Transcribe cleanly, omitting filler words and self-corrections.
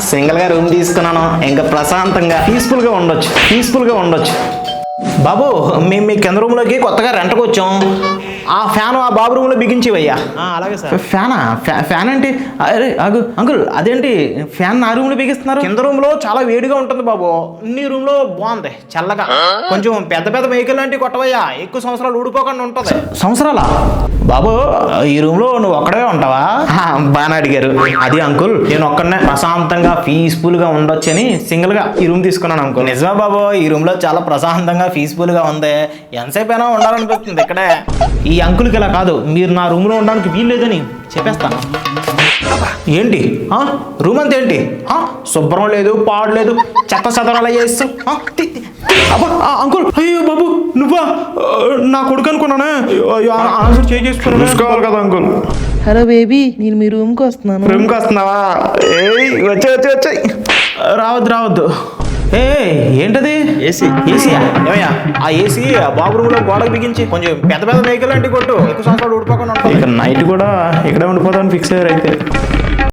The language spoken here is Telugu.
సింగిల్గా రూమ్ తీసుకున్నాను, ఇంకా ప్రశాంతంగా పీస్ఫుల్గా ఉండొచ్చు. బాబు మేము మీ కింద రూమ్లోకి కొత్తగా రెంట్కి వచ్చాం. ఆ ఫ్యాన్ ఆ బాబు రూమ్లో బిగించివయ్యా. అలాగే సార్. ఫ్యాన్ ఏంటి? అరే అంకుల్ అదేంటి ఫ్యాన్ నా రూమ్లో బిగిస్తున్నారు? కింద రూమ్లో చాలా వేడిగా ఉంటుంది బాబు, నీ రూమ్లో బాగుంది చల్లగా. కొంచెం పెద్ద వెహికల్ లాంటివి కొట్టవయ్యా, ఎక్కువ సంవత్సరాలు ఊడిపోకుండా ఉంటుంది. సంవత్సరాలా బాబు? ఈ రూమ్లో నువ్వు ఒక్కడే ఉంటావా? బాగా అడిగారు. అది అంకుల్, నేను ఒక్కడనే ప్రశాంతంగా పీస్ఫుల్గా ఉండొచ్చని సింగిల్గా ఈ రూమ్ తీసుకున్నాను అంకుల్. నిజమే బాబు, ఈ రూమ్లో చాలా ప్రశాంతంగా పీస్ఫుల్గా ఉంది, ఎంతసేపు అయినా ఉండాలనిపిస్తుంది ఇక్కడే. ఈ అంకుల్కి ఇలా కాదు, మీరు నా రూమ్లో ఉండడానికి వీల్లేదని చెప్పేస్తాను. ఏంటి రూమ్ అంతా ఏంటి? శుభ్రం లేదు, పాడు లేదు, చెత్త చెదరాలు చేస్తూ. అంకుల్, అయ్యో బాబు నువ్వా? నా కొడుకు అనుకున్నానే. ఆన్సర్ చేసుకోవాలి కదా అంకుల్. హలో బేబీ, నేను మీ రూమ్కి వస్తున్నాను. రూమ్కి వస్తున్నావా? వచ్చాయి. రావద్దు. ఏంటది? ఏసీయా? ఏమయ్యా ఆ ఏసీ బాబు రూమ్లో గోడకు బిగించి కొంచెం పెద్ద వెహికల్ అంటే కొట్టు, ఎక్కువ సంవత్సరాలు ఊడిపోకుండా ఉంటాయి. ఇక నైట్ కూడా ఇక్కడే ఉండిపోతామని ఫిక్స్ అయ్యారు అయితే.